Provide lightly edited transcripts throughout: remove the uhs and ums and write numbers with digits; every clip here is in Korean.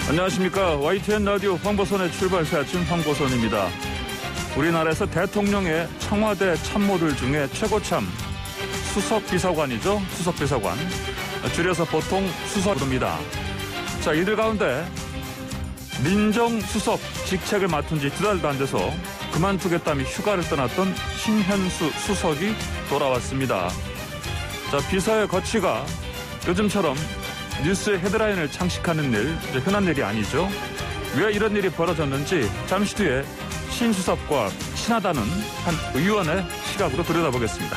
안녕하십니까. YTN 라디오 황보선의 출발새 아침 황보선입니다. 우리나라에서 대통령의 청와대 참모들 중에 최고참 수석비서관이죠. 수석비서관. 줄여서 보통 수석 부릅니다. 자, 이들 가운데 민정수석 직책을 맡은 지 2달도 안 돼서 그만두겠다며 휴가를 떠났던 신현수 수석이 돌아왔습니다. 자, 비서의 거취가 요즘처럼 뉴스의 헤드라인을 장식하는 일, 흔한 일이 아니죠. 왜 이런 일이 벌어졌는지 잠시 뒤에 신 수석과 친하다는 한 의원의 시각으로 들여다보겠습니다.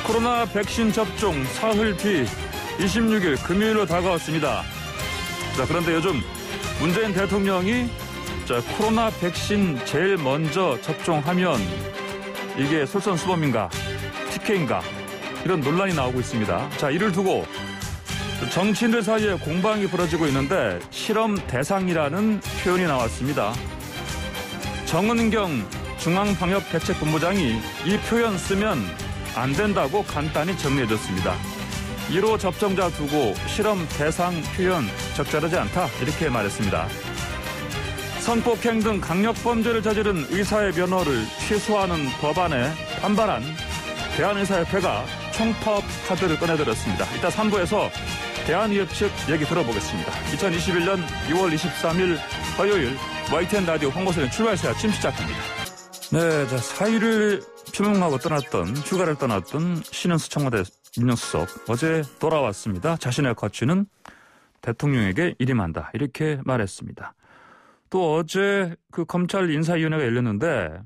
코로나 백신 접종 사흘 뒤 26일 금요일로 다가왔습니다. 자, 그런데 요즘 문재인 대통령이 코로나 백신 제일 먼저 접종하면 이게 솔선수범인가, TK인가 이런 논란이 나오고 있습니다. 자, 이를 두고 정치인들 사이에 공방이 벌어지고 있는데 실험 대상이라는 표현이 나왔습니다. 정은경 중앙방역대책본부장이 이 표현 쓰면 안 된다고 간단히 정리해줬습니다. 1호 접종자 두고 실험 대상 표현 적절하지 않다 이렇게 말했습니다. 성폭행 등 강력범죄를 저지른 의사의 면허를 취소하는 법안에 반발한 대한의사협회가 총파업 카드를 꺼내들었습니다. 이따 3부에서 대한의협 측 얘기 들어보겠습니다. 2021년 6월 23일 화요일 YTN 라디오 황보선의 출발새 아침 시작합니다. 네, 자, 사의를 표명하고 휴가를 떠났던 신현수 청와대 민정수석 어제 돌아왔습니다. 자신의 거취는 대통령에게 일임한다 이렇게 말했습니다. 또 어제 그 검찰 인사위원회가 열렸는데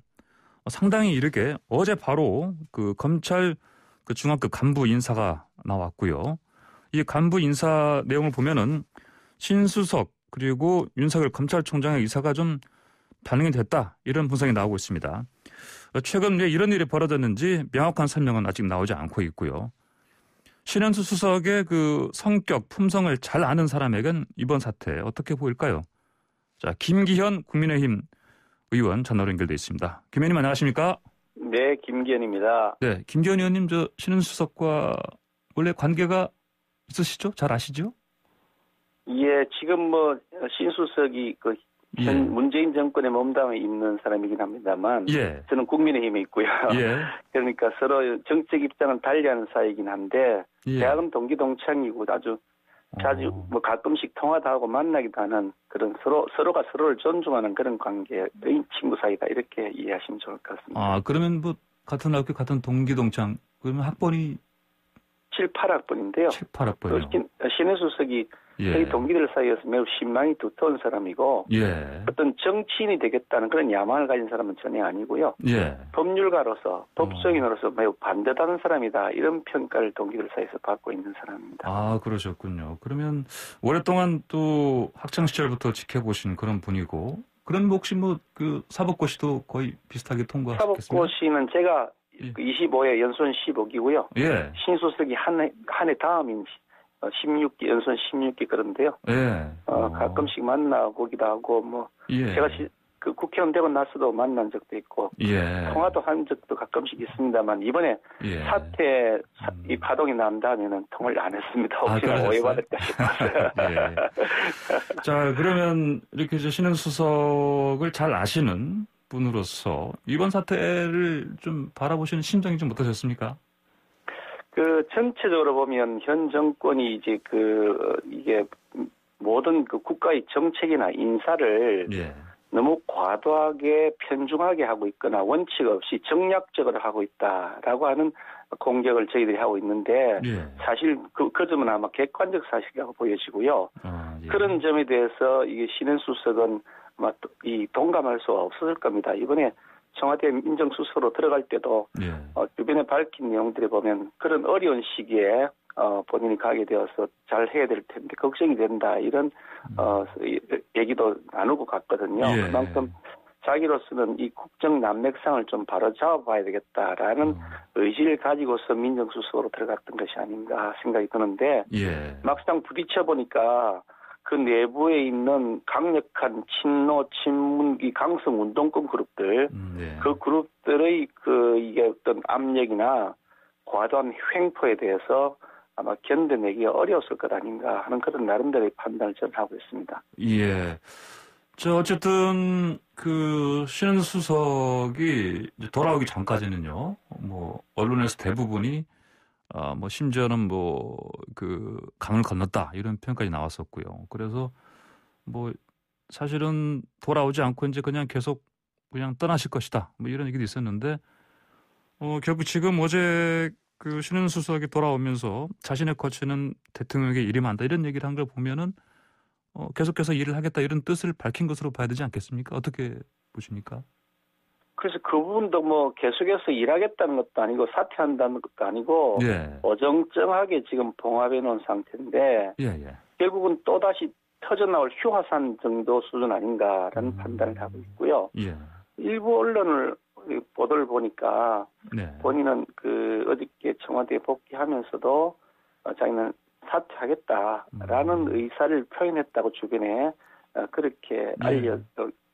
상당히 이르게 어제 바로 그 검찰 그 중앙급 간부 인사가 나왔고요. 이 간부 인사 내용을 보면은 신수석 그리고 윤석열 검찰총장의 의사가 좀 반영이 됐다 이런 분석이 나오고 있습니다. 최근 왜 이런 일이 벌어졌는지 명확한 설명은 아직 나오지 않고 있고요. 신현수 수석의 그 성격, 품성을 잘 아는 사람에겐 이번 사태 어떻게 보일까요? 자, 김기현 국민의힘 의원 전화로 연결돼 있습니다. 김 의원님 안녕하십니까? 네, 김기현입니다. 네, 김기현 의원님 신현수 수석과 원래 관계가 있으시죠? 잘 아시죠? 예, 지금 신 수석이 문재인 정권에 몸담아 있는 사람이긴 합니다만, 저는 국민의힘에 있고요. 그러니까 서로 정책 입장은 달리하는 사이이긴 한데, 대학은 동기 동창이고 아주 자주 가끔씩 통화도 하고 만나기도 하는 그런 서로가 서로를 존중하는 그런 관계의 친구 사이다 이렇게 이해하시면 좋을 것 같습니다. 아, 그러면 같은 학교 같은 동기 동창 그러면 학번이 7, 8학번인데요. 7, 8학번이요. 신현수 수석이 저희 동기들 사이에서 매우 신망이 두터운 사람이고 어떤 정치인이 되겠다는 그런 야망을 가진 사람은 전혀 아니고요. 법률가로서 법조인으로서 매우 반듯한 사람이다. 이런 평가를 동기들 사이에서 받고 있는 사람입니다. 아, 그러셨군요. 그러면 오랫동안 또 학창시절부터 지켜보신 그런 분이고 그런 혹시 그 사법고시도 거의 비슷하게 통과하셨겠습니까? 사법고시는 제가 25회 연수원 15기고요. 신 수석이 한 해 다음인 16기, 연수원 16기 그런데요. 가끔씩 만나보기도 하고, 제가 그 국회의원 되고 나서도 만난 적도 있고, 통화도 한 적도 가끔씩 있습니다만, 이번에 사태, 이 파동이 난 다음에는 통화를 안 했습니다. 혹시나 오해받을까 싶어서요. 자, 그러면 이렇게 신현수 수석을 잘 아시는 분으로서 이번 사태를 좀 바라보시는 심정이 좀 어떠셨습니까? 전체적으로 보면 현 정권이 이제 이게 모든 국가의 정책이나 인사를 너무 과도하게 편중하게 하고 있거나 원칙 없이 정략적으로 하고 있다라고 하는 공격을 저희들이 하고 있는데 사실 그 점은 아마 객관적 사실이라고 보여지고요. 그런 점에 대해서 이게 신현수 수석은 동감할 수 없었을 겁니다. 이번에 청와대 민정수석으로 들어갈 때도 주변에 밝힌 내용들을 보면 그런 어려운 시기에 본인이 가게 되어서 잘 해야 될 텐데 걱정이 된다 이런 얘기도 나누고 갔거든요. 그만큼 자기로서는 이 국정 난맥상을 좀 바로 잡아봐야 되겠다라는 의지를 가지고서 민정수석으로 들어갔던 것이 아닌가 생각이 드는데 막상 부딪혀 보니까 그 내부에 있는 강력한 친노, 친문, 이 강성 운동권 그룹들, 그 그룹들의 이게 어떤 압력이나 과도한 횡포에 대해서 아마 견뎌내기가 어려웠을 것 아닌가 하는 그런 나름대로의 판단을 저는 하고 있습니다. 예. 어쨌든 신은수 수석이 이제 돌아오기 전까지는요, 언론에서 대부분이 심지어는 강을 건넜다 이런 표현까지 나왔었고요. 그래서 사실은 돌아오지 않고 이제 계속 떠나실 것이다 이런 얘기도 있었는데 결국 지금 어제 신은수 수석이 돌아오면서 자신의 거취는 대통령에게 일임한다 이런 얘기를 한 걸 보면은 계속해서 일을 하겠다 이런 뜻을 밝힌 것으로 봐야 되지 않겠습니까? 어떻게 보십니까? 그래서 그 부분도 계속해서 일하겠다는 것도 아니고 사퇴한다는 것도 아니고 예. 어정쩡하게 지금 봉합해 놓은 상태인데 예. 결국은 또다시 터져나올 휴화산 정도 수준 아닌가라는 판단을 하고 있고요. 예. 일부 언론을 보도를 보니까 네. 본인은 어저께 청와대에 복귀하면서도 자기는 사퇴하겠다라는 의사를 표현했다고 주변에 그렇게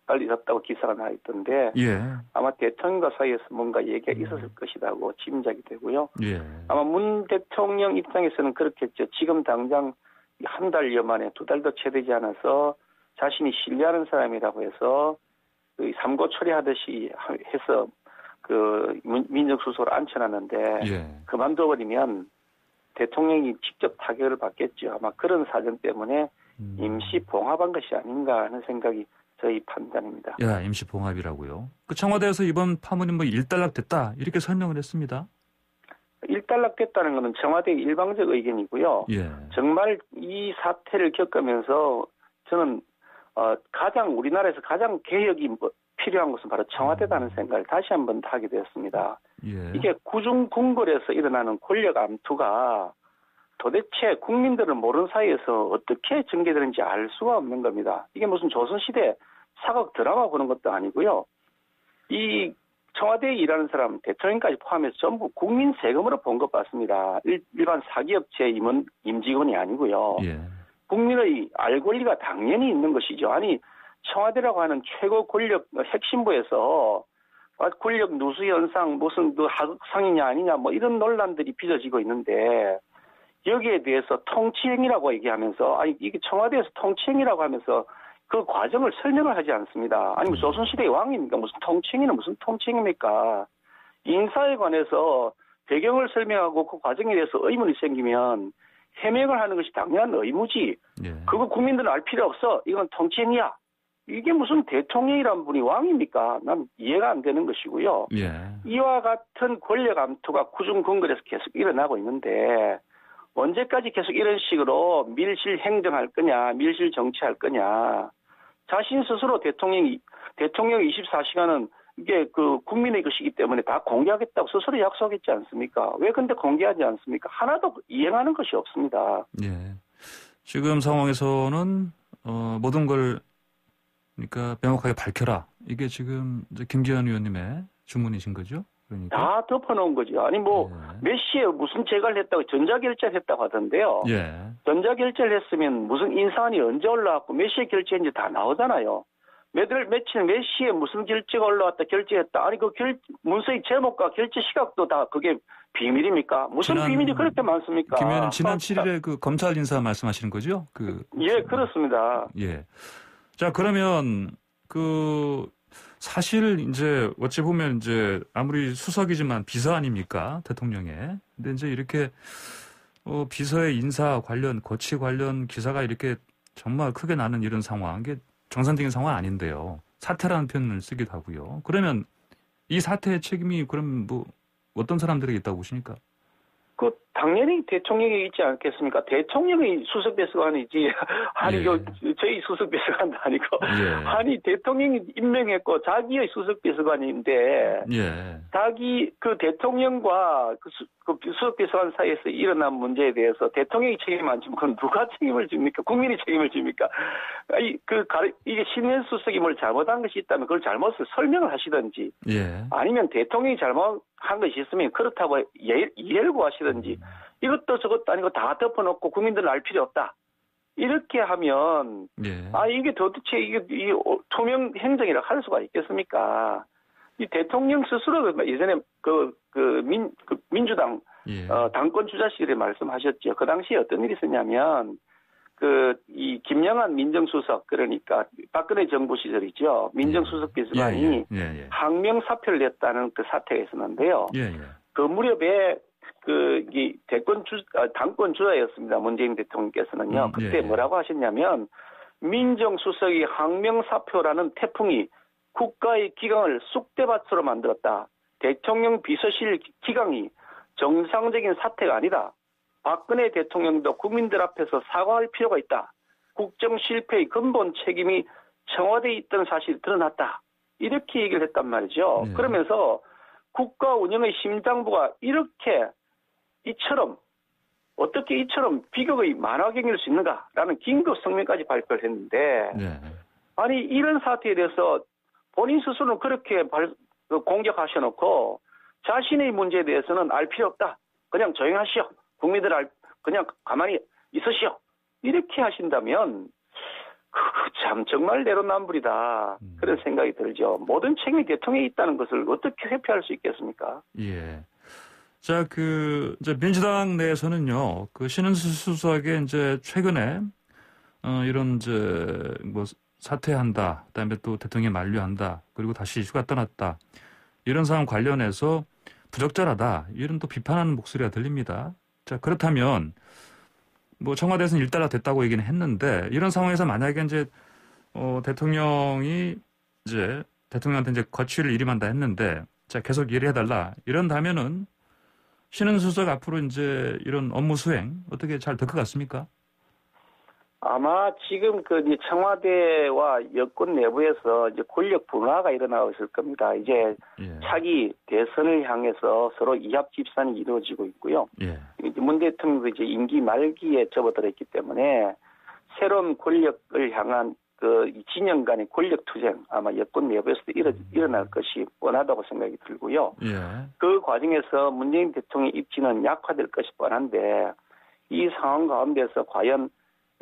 알려졌다고 기사가 나 있던데 예. 아마 대통령과 사이에서 뭔가 얘기가 있었을 것이라고 짐작이 되고요. 예. 아마 문 대통령 입장에서는 그렇겠죠. 지금 당장 한 달여 만에 2달도 채 되지 않아서 자신이 신뢰하는 사람이라고 해서 삼고 처리하듯이 해서 민정수석을 앉혀놨는데 예. 그만둬버리면 대통령이 직접 타격을 받겠죠. 아마 그런 사정 때문에 임시 봉합한 것이 아닌가 하는 생각이 저희 판단입니다. 야, 임시 봉합이라고요? 청와대에서 이번 파문이 일단락됐다 이렇게 설명을 했습니다. 일단락됐다는 것은 청와대의 일방적 의견이고요. 예. 정말 이 사태를 겪으면서 저는 우리나라에서 가장 개혁이 필요한 것은 바로 청와대다는 생각을 다시 한번 하게 되었습니다. 예. 이게 구중궁궐에서 일어나는 권력 암투가 도대체 국민들을 모르는 사이에서 어떻게 전개되는지 알 수가 없는 겁니다. 이게 무슨 조선시대 사극 드라마 보는 것도 아니고요. 이 청와대에 일하는 사람, 대통령까지 포함해서 전부 국민 세금으로 봉급받습니다. 일반 사기업체 임직원이 아니고요. 예. 국민의 알 권리가 당연히 있는 것이죠. 아니 청와대라고 하는 최고 권력 핵심부에서 권력 누수 현상 무슨 하극상이냐 아니냐 이런 논란들이 빚어지고 있는데 여기에 대해서 통치행위라고 얘기하면서 이게 청와대에서 통치행위라고 하면서 그 과정을 설명을 하지 않습니다. 아니 조선시대의 왕입니까? 무슨 통치행위는 무슨 통치행위입니까? 인사에 관해서 배경을 설명하고 그 과정에 대해서 의문이 생기면 해명을 하는 것이 당연한 의무지. 예. 그거 국민들은 알 필요 없어. 이건 통치행위야. 이게 무슨 대통령이란 분이 왕입니까? 난 이해가 안 되는 것이고요. 예. 이와 같은 권력 암투가 구중궁궐에서 계속 일어나고 있는데 언제까지 계속 이런 식으로 밀실 행정할 거냐, 밀실 정치할 거냐. 자신 스스로 대통령 24시간은 이게 국민의 것이기 때문에 다 공개하겠다고 스스로 약속했지 않습니까? 왜 근데 공개하지 않습니까? 하나도 이행하는 것이 없습니다. 예. 지금 상황에서는 모든 걸 그러니까 명확하게 밝혀라. 이게 지금 이제 김기현 의원님의 주문이신 거죠? 그러니까. 다 덮어놓은 거죠. 아니 몇 시에 무슨 재가를 했다고 전자결제를 했다고 하던데요. 예. 전자결제를 했으면 무슨 인사안이 언제 올라왔고 몇 시에 결제했는지 다 나오잖아요. 몇 시에 무슨 결제가 올라왔다 결제했다. 아니 문서의 제목과 결제 시각도 다 그게 비밀입니까? 무슨 비밀이 그렇게 많습니까? 김 의원님 지난 7일에 검찰 인사 말씀하시는 거죠? 예, 그렇습니다. 예. 자, 그러면 사실 이제 어찌 보면 이제 아무리 수석이지만 비서 아닙니까? 대통령의. 근데 이제 이렇게 비서의 인사 관련, 거취 관련 기사가 이렇게 정말 크게 나는 이런 상황, 이게 정상적인 상황 아닌데요. 사태라는 표현을 쓰기도 하고요. 그러면 이 사태의 책임이 그럼 어떤 사람들에게 있다고 보십니까? 당연히 대통령이 있지 않겠습니까? 대통령이 수석비서관이지. 아니, 저희 수석비서관도 아니고. 예. 아니, 대통령이 임명했고, 자기의 수석비서관인데. 예. 자기, 대통령과 수석비서관 사이에서 일어난 문제에 대해서 대통령이 책임을 안 지면 그건 누가 책임을 집니까? 국민이 책임을 집니까? 이게 신현 수석이 뭘 잘못한 것이 있다면 그걸 잘못을 설명을 하시든지. 예. 아니면 대통령이 잘못한 것이 있으면 그렇다고 이해를 구하시든지. 이것도 저것도 아니고 다 덮어놓고 국민들은 알 필요 없다. 이렇게 하면 예. 이게 도대체 이게 투명 행정이라 할 수가 있겠습니까? 이 대통령 스스로 예전에 민주당 예. 당권 주자실에 말씀하셨죠. 그 당시에 어떤 일이 있었냐면 이 김영한 민정수석 그러니까 박근혜 정부 시절이죠. 민정수석 비서관이 항명 사표를 냈다는 그 사태가 있었는데요. 그 무렵에 이 당권 주자였습니다. 문재인 대통령께서는요. 그때 뭐라고 하셨냐면 민정수석이 항명 사표라는 태풍이 국가의 기강을 쑥대밭으로 만들었다. 대통령 비서실 기강이 정상적인 사태가 아니다. 박근혜 대통령도 국민들 앞에서 사과할 필요가 있다. 국정 실패의 근본 책임이 청와대에 있던 사실이 드러났다. 이렇게 얘기를 했단 말이죠. 그러면서 국가 운영의 심장부가 어떻게 이처럼 비극의 만화경일 수 있는가라는 긴급 성명까지 발표를 했는데 아니 이런 사태에 대해서 본인 스스로는 그렇게 공격하셔놓고 자신의 문제에 대해서는 알 필요 없다. 그냥 조용하시오. 국민들 그냥 가만히 있으시오. 이렇게 하신다면 참 정말 내로남불이다. 그런 생각이 들죠. 모든 책임이 대통령에 있다는 것을 어떻게 회피할 수 있겠습니까? 예. 자, 이제 민주당 내에서는요, 신은수 수석의 이제 최근에, 이런 사퇴한다. 그다음에 또 대통령이 만류한다. 그리고 다시 휴가 떠났다. 이런 상황 관련해서 부적절하다. 이런 또 비판하는 목소리가 들립니다. 자, 그렇다면, 청와대에서는 일단락 됐다고 얘기는 했는데, 이런 상황에서 만약에 이제, 대통령이 대통령한테 이제 거취를 일임한다 했는데, 자, 계속 일해달라. 이런다면은, 신은수석 앞으로 이제 이런 업무 수행 어떻게 잘 될 것 같습니까? 아마 지금 청와대와 여권 내부에서 이제 권력 분화가 일어나고 있을 겁니다. 이제 차기 대선을 향해서 서로 이합 집산이 이루어지고 있고요. 문 대통령도 이제 임기 말기에 접어들어 있기 때문에 새로운 권력을 향한 진영 간의 권력 투쟁 아마 여권 내부에서도 일어날 것이 뻔하다고 생각이 들고요. 그 과정에서 문재인 대통령의 입지는 약화될 것이 뻔한데 이 상황 가운데서 과연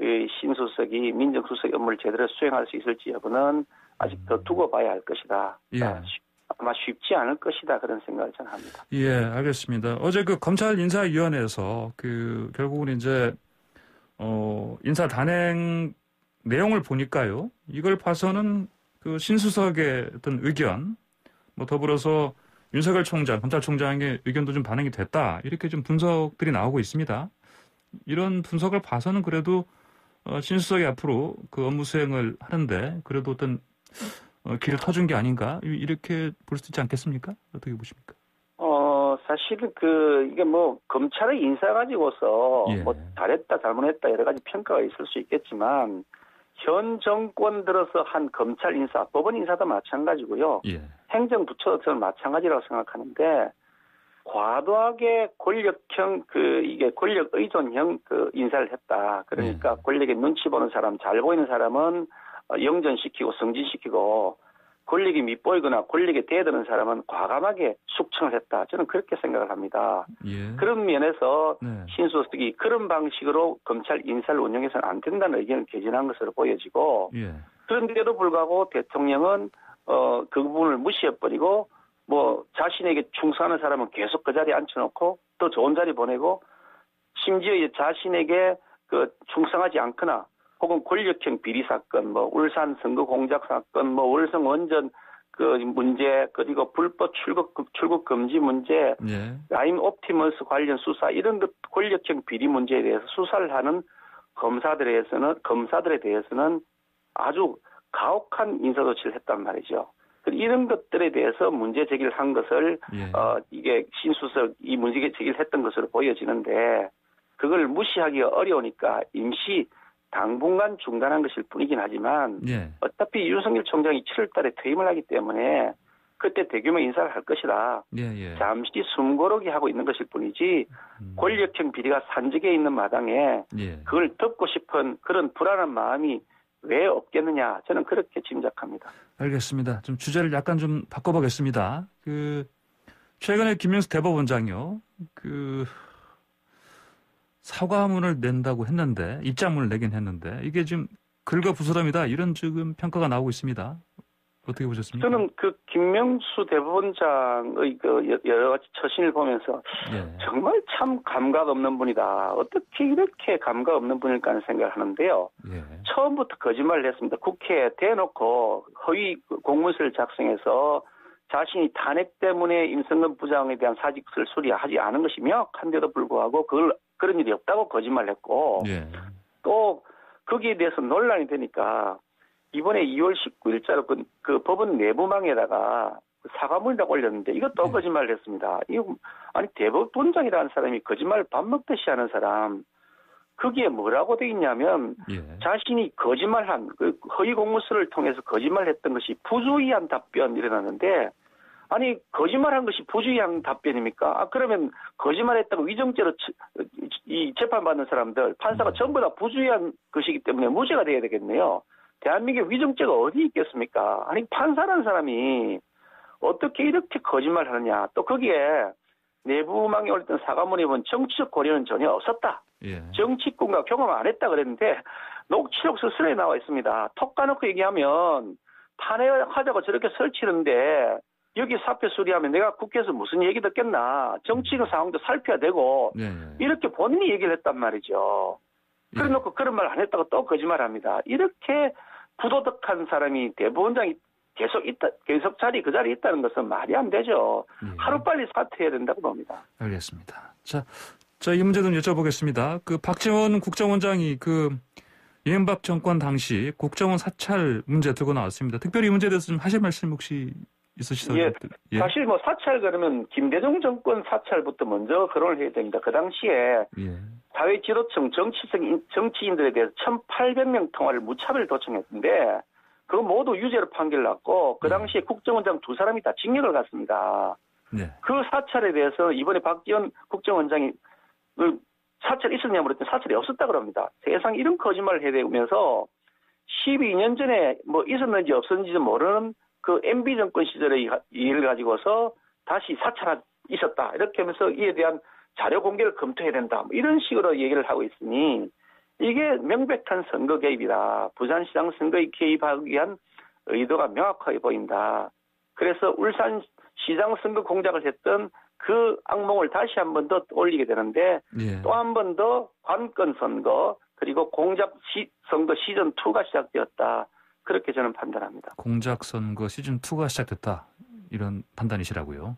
신수석이 민정수석 업무를 제대로 수행할 수 있을지 여부는 아직 더 두고 봐야 할 것이다. 아마 쉽지 않을 것이다. 그런 생각을 저는 합니다. 예, 알겠습니다. 어제 검찰 인사위원회에서 결국은 이제 인사 단행 내용을 보니까요. 이걸 봐서는 신수석의 어떤 의견, 더불어서 윤석열 총장, 검찰총장의 의견도 좀 반영이 됐다. 이렇게 좀 분석들이 나오고 있습니다. 이런 분석을 봐서는 그래도 신수석이 앞으로 업무 수행을 하는데 그래도 어떤 길을 터준 게 아닌가 이렇게 볼 수 있지 않겠습니까? 어떻게 보십니까? 사실은 이게 검찰의 인사 가지고서 잘했다 잘못했다 여러 가지 평가가 있을 수 있겠지만 현 정권 들어서 한 검찰 인사, 법원 인사도 마찬가지고요. 행정부처도 저는 마찬가지라고 생각하는데 과도하게 권력형 이게 권력 의존형 인사를 했다. 그러니까 권력의 눈치 보는 사람, 잘 보이는 사람은 영전시키고 승진시키고 권력이 밉보이거나 권력에 대드는 사람은 과감하게 숙청을 했다. 저는 그렇게 생각을 합니다. 그런 면에서 신수석이 그런 방식으로 검찰 인사를 운영해서는 안 된다는 의견을 개진한 것으로 보여지고 그런데도 불구하고 대통령은 그 부분을 무시해버리고 자신에게 충성하는 사람은 계속 그 자리에 앉혀놓고 또 좋은 자리 보내고 심지어 자신에게 충성하지 않거나 혹은 권력형 비리 사건, 울산 선거 공작 사건, 월성 원전 문제, 그리고 불법 출국 금지 문제, 라임 옵티머스 관련 수사 이런 권력형 비리 문제에 대해서 수사를 하는 검사들에 대해서는 아주 가혹한 인사조치를 했단 말이죠. 이런 것들에 대해서 문제 제기를 한 것을 이게 신수석이 문제 제기를 했던 것으로 보여지는데 그걸 무시하기가 어려우니까 임시 당분간 중단한 것일 뿐이긴 하지만 어차피 윤석열 총장이 7월 달에 퇴임을 하기 때문에 그때 대규모 인사를 할 것이다. 잠시 숨고르기 하고 있는 것일 뿐이지 권력형 비리가 산적해 있는 마당에 그걸 덮고 싶은 그런 불안한 마음이 왜 없겠느냐. 저는 그렇게 짐작합니다. 알겠습니다. 좀 주제를 약간 좀 바꿔보겠습니다. 최근에 김명수 대법원장이요. 사과문을 낸다고 했는데, 입장문을 내긴 했는데, 이게 지금 글과 부스럼이다. 이런 지금 평가가 나오고 있습니다. 어떻게 보셨습니까? 저는 그 김명수 대법원장의 그 여러 가지 처신을 보면서 정말 참 감각 없는 분이다. 어떻게 이렇게 감각 없는 분일까 하는 생각을 하는데요. 처음부터 거짓말을 했습니다. 국회에 대놓고 허위 공문서를 작성해서 자신이 탄핵 때문에 임성근 부장에 대한 사직서를 수리하지 않은 것이 명확한데도 불구하고 그런 일이 없다고 거짓말을 했고 또 거기에 대해서 논란이 되니까 이번에 2월 19일자로 그 법원 내부망에다가 사과문이라고 올렸는데 이것도 거짓말을 했습니다. 아니 대법원장이라는 사람이 거짓말을 밥 먹듯이 하는 사람 거기에 뭐라고 돼 있냐면 자신이 거짓말한 그 허위 공문서를 통해서 거짓말했던 것이 부주의한 답변 이래놨는데 아니 거짓말한 것이 부주의한 답변입니까? 그러면 거짓말했다고 위정죄로 이 재판받는 사람들 판사가 전부 다 부주의한 것이기 때문에 무죄가 돼야 되겠네요. 대한민국에 위정죄가 어디 있겠습니까? 아니 판사라는 사람이 어떻게 이렇게 거짓말하느냐. 또 거기에 내부망에 올렸던 사과문에 보면 정치적 고려는 전혀 없었다. 정치권과 경험 안 했다 그랬는데 녹취록 서술에 나와 있습니다. 톡 까놓고 얘기하면 탄핵하자고 저렇게 설치는데 여기 사표 수리하면 내가 국회에서 무슨 얘기 듣겠나. 정치적 상황도 살펴야 되고 이렇게 본인이 얘기를 했단 말이죠. 그래 놓고 그런 말 안 했다고 또 거짓말합니다. 이렇게 부도덕한 사람이 대법원장이 계속 그 자리에 있다는 것은 말이 안 되죠. 하루빨리 사퇴해야 된다고 봅니다. 알겠습니다. 자, 이 문제 좀 여쭤보겠습니다. 그 박지원 국정원장이 그 이명박 정권 당시 국정원 사찰 문제 들고 나왔습니다. 특별히 이 문제에 대해서 좀 하실 말씀 혹시 있으시다고요? 사실 뭐 사찰 그러면 김대중 정권 사찰부터 먼저 거론을 해야 됩니다. 그 당시에 사회 지도층 정치인들에 대해서 1,800명 통화를 무차별 도청했는데 그거 모두 유죄로 판결났고 그 당시에 국정원장 2사람이 다 징역을 갔습니다. 그 사찰에 대해서 이번에 박지원 국정원장이 그 사찰이 있었냐 물었더니 사찰이 없었다고 합니다. 세상 이런 거짓말을 해대면서 12년 전에 뭐 있었는지 없었는지 모르는 그 MB 정권 시절의 일을 가지고서 다시 사찰 있었다. 이렇게 하면서 이에 대한 자료 공개를 검토해야 된다. 뭐 이런 식으로 얘기를 하고 있으니 이게 명백한 선거 개입이다. 부산시장 선거에 개입하기 위한 의도가 명확하게 보인다. 그래서 울산시장 선거 공작을 했던 그 악몽을 다시 한 번 더 올리게 되는데 또 한 번 더 관건 선거 그리고 공작 선거 시즌2가 시작되었다. 그렇게 저는 판단합니다. 공작 선거 시즌2가 시작됐다. 이런 판단이시라고요.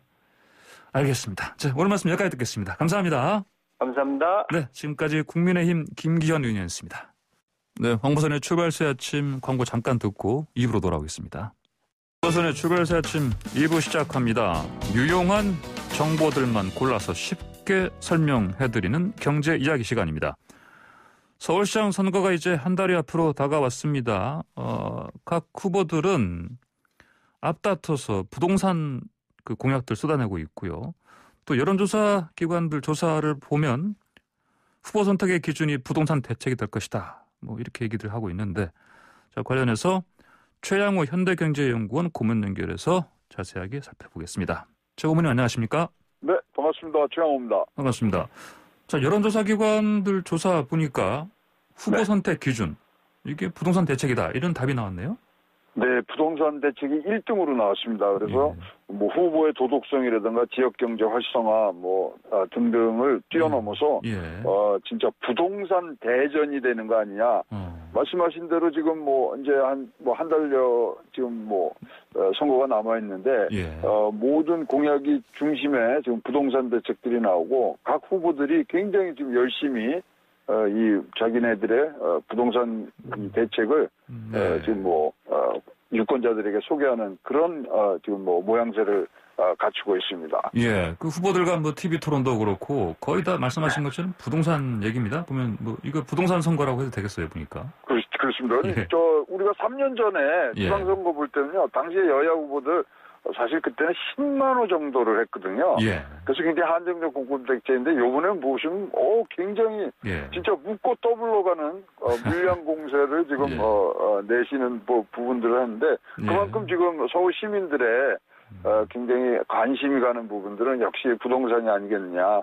알겠습니다. 자, 오늘 말씀 여기까지 듣겠습니다. 감사합니다. 감사합니다. 네, 지금까지 국민의힘 김기현 의원이었습니다. 네, 황보선의 출발새 아침 광고 잠깐 듣고 2부로 돌아오겠습니다. 황보선의 출발새 아침 2부 시작합니다. 유용한 정보들만 골라서 쉽게 설명해드리는 경제 이야기 시간입니다. 서울시장 선거가 이제 한 달이 앞으로 다가왔습니다. 각 후보들은 앞다퉈서 부동산 그 공약들 쏟아내고 있고요. 또 여론조사 기관들 조사를 보면 후보 선택의 기준이 부동산 대책이 될 것이다. 뭐 이렇게 얘기들 하고 있는데 자, 관련해서 최양호 현대경제연구원 고문 연결해서 자세하게 살펴보겠습니다. 최 고문님 안녕하십니까? 네, 반갑습니다. 최양호입니다. 반갑습니다. 자, 여론조사 기관들 조사 보니까 후보 선택 기준 이게 부동산 대책이다. 이런 답이 나왔네요. 네, 부동산 대책이 1등으로 나왔습니다. 그래서 뭐 후보의 도덕성이라든가 지역경제 활성화 등등을 뛰어넘어서 진짜 부동산 대전이 되는 거 아니냐. 말씀하신 대로 지금 이제 한 달여 지금 선거가 남아 있는데 모든 공약이 중심에 지금 부동산 대책들이 나오고 각 후보들이 굉장히 지금 열심히 이 자기네들의 부동산 대책을 지금 유권자들에게 소개하는 그런 지금 모양새를 갖추고 있습니다. 예, 그 후보들과 TV 토론도 그렇고 거의 다 말씀하신 것처럼 부동산 얘기입니다. 보면 이거 부동산 선거라고 해도 되겠어요, 보니까. 그렇습니다. 우리가 3년 전에 지방선거 볼 때는요, 당시에 여야 후보들 사실 그때는 10만 호 정도를 했거든요. 그래서 굉장히 한정적 공급대책인데 요번에는 보시면 굉장히 진짜 묻고 떠블러 가는 물량 공세를 지금 내시는 부분들을 하는데 그만큼 지금 서울 시민들의 굉장히 관심이 가는 부분들은 역시 부동산이 아니겠느냐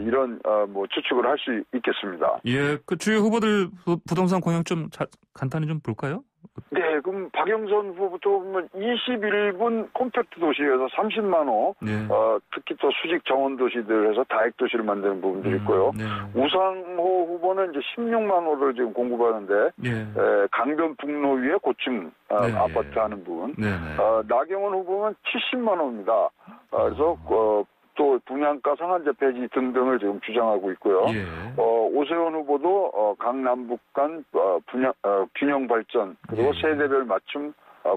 이런 추측을 할 수 있겠습니다. 예, 그 주요 후보들 부동산 공약 좀 간단히 좀 볼까요? 네, 그럼 박영선 후보부터 보면 21분 컴팩트 도시에서 30만 호, 특히 또 수직 정원 도시들에서 다액 도시를 만드는 부분들이 있고요. 우상호 후보는 이제 16만 호를 지금 공급하는데, 강변북로 위에 고층 아파트 하는 부분. 나경원 후보는 70만 호입니다. 그래서 또 분양가 상한제 폐지 등등을 지금 주장하고 있고요. 오세훈 후보도 강남북 간 균형 발전 그리고 세대별 맞춤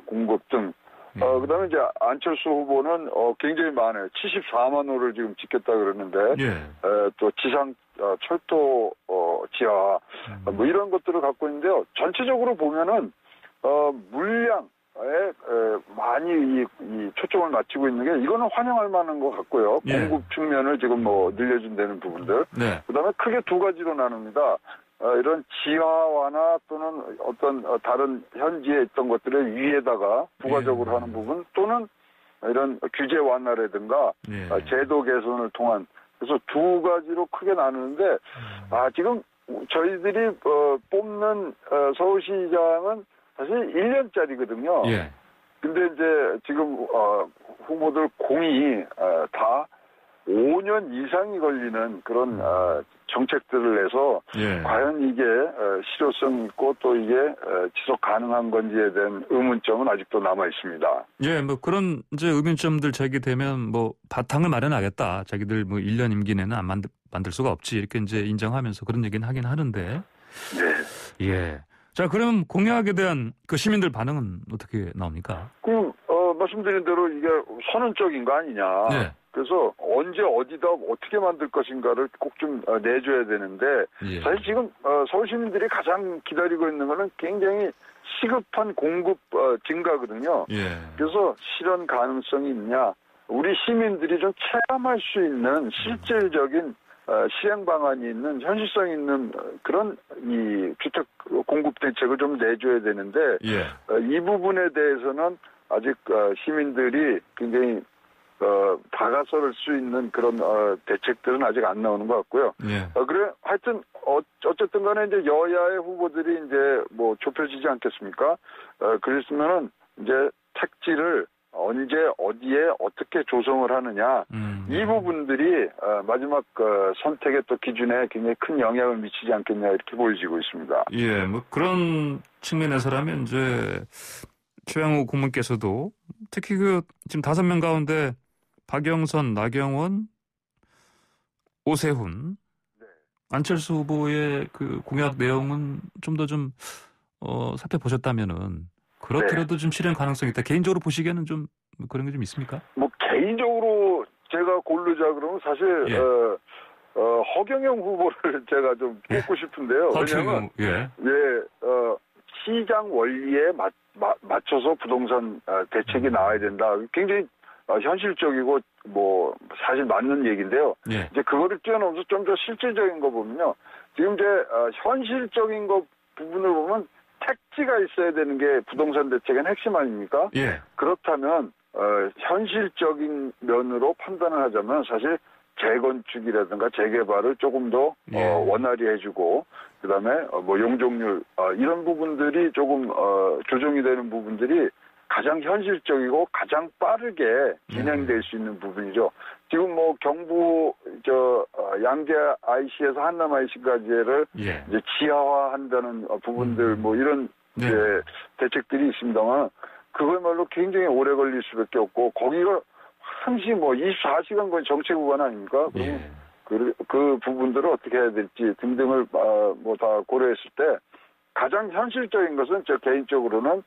공급 등. 그다음에 이제 안철수 후보는 굉장히 많아요. 74만 호를 지금 짓겠다 그러는데 또 지상 철도 지하 뭐 이런 것들을 갖고 있는데요. 전체적으로 보면은 물량 많이 이 초점을 맞추고 있는 게 이거는 환영할 만한 것 같고요. 공급 측면을 지금 뭐 늘려준다는 부분들. 그다음에 크게 두 가지로 나눕니다. 이런 지하화나 또는 어떤 다른 현지에 있던 것들을 위에다가 부가적으로 하는 부분 또는 이런 규제 완화라든가 제도 개선을 통한 그래서 두 가지로 크게 나누는데 지금 저희들이 뽑는 서울시장은 사실 1년짜리거든요. 근데 이제 지금 후보들 공이 다 5년 이상이 걸리는 그런 정책들을 내서 과연 이게 실효성 있고 또 이게 지속 가능한 건지에 대한 의문점은 아직도 남아 있습니다. 뭐 그런 이제 의문점들 제기되면 뭐 바탕을 마련하겠다. 자기들 뭐 1년 임기 내는 안 만들 수가 없지. 이렇게 이제 인정하면서 그런 얘기는 하긴 하는데. 자, 그럼 공약에 대한 그 시민들 반응은 어떻게 나옵니까? 그럼 말씀드린 대로 이게 선언적인 거 아니냐. 그래서 언제 어디다 어떻게 만들 것인가를 꼭 좀 내줘야 되는데 사실 지금 서울 시민들이 가장 기다리고 있는 거는 굉장히 시급한 공급 증가거든요. 그래서 실현 가능성이 있냐. 우리 시민들이 좀 체감할 수 있는 실질적인 시행 방안이 있는 현실성 있는 그런 이 주택 공급 대책을 좀 내줘야 되는데 이 부분에 대해서는 아직 시민들이 굉장히 다가설 수 있는 그런 대책들은 아직 안 나오는 것 같고요. 그래 하여튼 어쨌든 간에 이제 여야의 후보들이 이제 뭐 좁혀지지 않겠습니까? 그랬으면은 이제 택지를 언제 어디에 어떻게 조성을 하느냐 이 부분들이 마지막 선택의 또 기준에 굉장히 큰 영향을 미치지 않겠냐 이렇게 보여지고 있습니다. 뭐 그런 측면에서라면 이제 최양호 고문께서도 특히 그 지금 5명 가운데 박영선, 나경원, 오세훈, 안철수 후보의 그 공약 내용은 좀 더 살펴보셨다면은 그렇더라도 좀 실현 가능성이 있다. 개인적으로 보시기에는 좀 그런 게 좀 있습니까? 뭐 개인적으로 제가 고르자 그러면 사실 허경영 후보를 제가 좀 뽑고 싶은데요. 왜냐하면 시장 원리에 맞춰서 부동산 대책이 나와야 된다. 굉장히 현실적이고 뭐 사실 맞는 얘기인데요. 이제 그거를 뛰어넘어서 좀 더 실질적인 거 보면요. 지금 이제 현실적인 거 부분을 보면 택지가 있어야 되는 게 부동산 대책의 핵심 아닙니까? 그렇다면 현실적인 면으로 판단을 하자면 사실 재건축이라든가 재개발을 조금 더 원활히 해주고 그다음에 뭐 용적률 이런 부분들이 조금 조정이 되는 부분들이 가장 현실적이고 가장 빠르게 진행될 수 있는 부분이죠. 지금 뭐 경부 양재 IC에서 한남 IC까지를 이제 지하화한다는 부분들 뭐 이런 이제 대책들이 있습니다만 그거야말로 굉장히 오래 걸릴 수밖에 없고 거기가 항시 뭐 24시간 건 정책 구간 아닙니까? 그 부분들을 어떻게 해야 될지 등등을 뭐 다 고려했을 때 가장 현실적인 것은 저 개인적으로는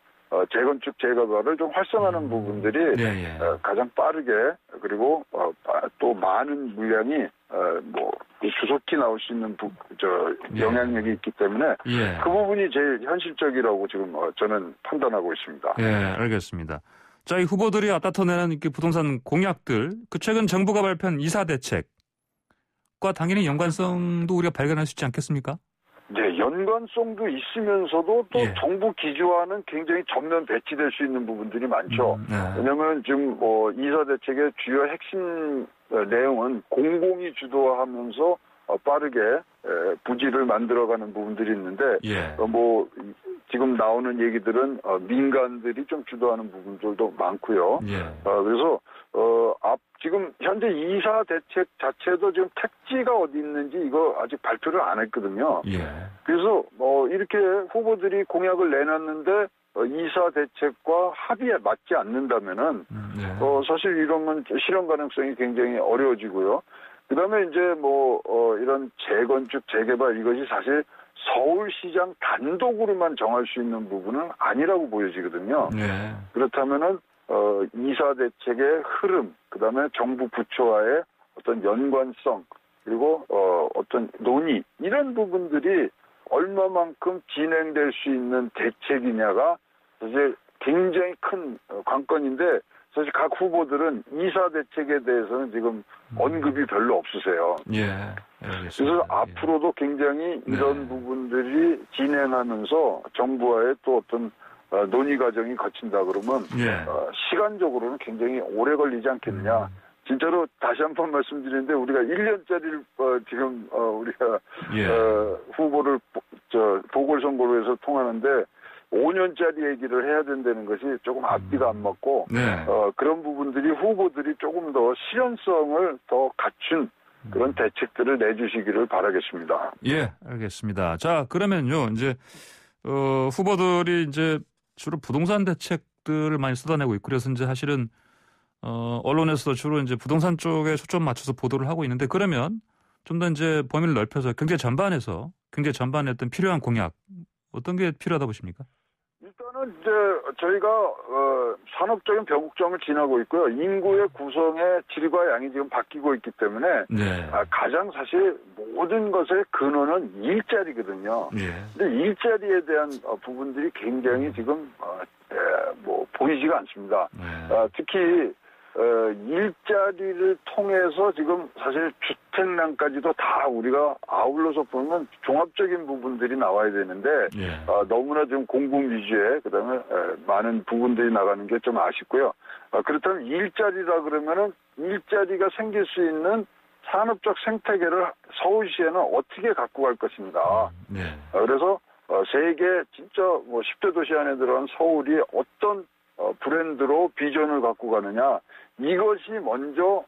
재건축 재개발을 좀 활성화하는 부분들이 가장 빠르게 그리고 또 많은 물량이 뭐 주속히 나올 수 있는 영향력이 있기 때문에 그 부분이 제일 현실적이라고 지금 저는 판단하고 있습니다. 알겠습니다. 자, 이 후보들이 앞다퉈내는 이렇게 부동산 공약들, 그 최근 정부가 발표한 이사 대책과 당연히 연관성도 우리가 발견할 수 있지 않겠습니까? 네, 연관성도 있으면서도 또 정부 기조와는 굉장히 전면 배치될 수 있는 부분들이 많죠. 왜냐하면 지금 뭐 이사 대책의 주요 핵심 내용은 공공이 주도하면서 빠르게 부지를 만들어가는 부분들이 있는데 뭐 지금 나오는 얘기들은 민간들이 좀 주도하는 부분들도 많고요. 그래서 지금 현재 이사 대책 자체도 지금 택지가 어디 있는지 이거 아직 발표를 안 했거든요. 그래서 이렇게 후보들이 공약을 내놨는데 이사 대책과 합의에 맞지 않는다면은 사실 이런 건 실현 가능성이 굉장히 어려워지고요. 그다음에 이제 이런 재건축, 재개발 이것이 사실 서울시장 단독으로만 정할 수 있는 부분은 아니라고 보여지거든요. 그렇다면은 이사 대책의 흐름, 그다음에 정부 부처와의 어떤 연관성, 그리고 어떤 논의 이런 부분들이 얼마만큼 진행될 수 있는 대책이냐가 사실 굉장히 큰 관건인데 사실 각 후보들은 이사 대책에 대해서는 지금 언급이 별로 없으세요. 그래서 앞으로도 굉장히 이런 부분들이 진행하면서 정부와의 또 어떤 논의 과정이 거친다 그러면 시간적으로는 굉장히 오래 걸리지 않겠느냐. 진짜로 다시 한번 말씀드리는데 우리가 1년짜리를 지금 우리가 후보를 보궐선거로 해서 통하는데 5년짜리 얘기를 해야 된다는 것이 조금 앞뒤가 안 맞고 그런 부분들이 후보들이 조금 더 실현성을 더 갖춘 그런 대책들을 내주시기를 바라겠습니다. 알겠습니다. 자, 그러면요, 이제 후보들이 이제 주로 부동산 대책들을 많이 쏟아내고 있고 그래서 이제 사실은 언론에서도 주로 이제 부동산 쪽에 초점 맞춰서 보도를 하고 있는데 그러면 좀 더 이제 범위를 넓혀서 경제 전반에 어떤 필요한 공약 어떤 게 필요하다 보십니까? 일단은 이제 저희가 산업적인 벼국점을 지나고 있고요. 인구의 구성의 질과 양이 지금 바뀌고 있기 때문에 가장 사실 모든 것의 근원은 일자리거든요. 근데 일자리에 대한 부분들이 굉장히 지금 보이지가 않습니다. 특히 일자리를 통해서 지금 사실 주택난까지도 다 우리가 아울러서 보면 종합적인 부분들이 나와야 되는데 너무나 좀 공공 위주의 그다음에 많은 부분들이 나가는 게 좀 아쉽고요. 그렇다면 일자리라 그러면은 일자리가 생길 수 있는 산업적 생태계를 서울시에는 어떻게 갖고 갈 것인가. 그래서 세계 진짜 10대 도시 안에 들어간 서울이 어떤 브랜드로 비전을 갖고 가느냐 이것이 먼저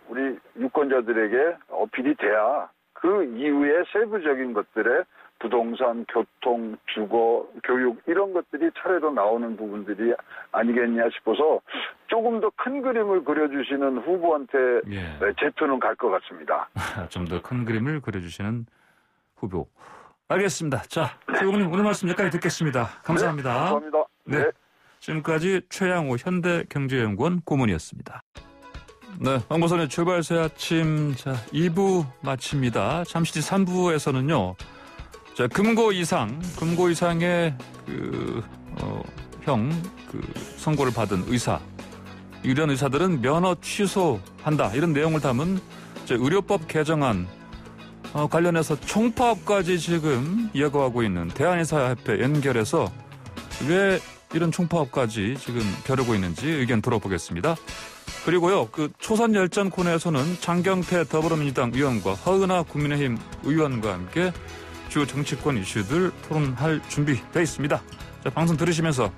우리 유권자들에게 어필이 돼야 그 이후에 세부적인 것들의 부동산, 교통, 주거, 교육 이런 것들이 차례로 나오는 부분들이 아니겠냐 싶어서 조금 더 큰 그림을 그려주시는 후보한테 제 표는 갈 것 같습니다. 좀 더 큰 그림을 그려주시는 후보. 알겠습니다. 자, 최고님 오늘 말씀 여기까지 듣겠습니다. 감사합니다. 감사합니다. 지금까지 최양호 현대경제연구원 고문이었습니다. 황보선의 출발새 아침 2부 마칩니다. 잠시 뒤 3부에서는요. 금고 이상의 선고를 받은 의사. 이런 의사들은 면허 취소한다. 이런 내용을 담은 의료법 개정안 관련해서 총파업까지 지금 예고하고 있는 대한의사협회 연결해서 왜 이런 총파업까지 지금 벼르고 있는지 의견 들어보겠습니다. 그리고요, 초선 열전 코너에서는 장경태 더불어민주당 의원과 허은하 국민의힘 의원과 함께 주요 정치권 이슈들 토론할 준비되어 있습니다. 자, 방송 들으시면서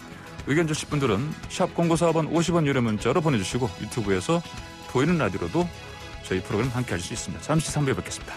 의견 주실 분들은 샵 0945번 50원 유료 문자로 보내주시고 유튜브에서 보이는 라디오로도 저희 프로그램 함께 하실 수 있습니다. 잠시 3부에 뵙겠습니다.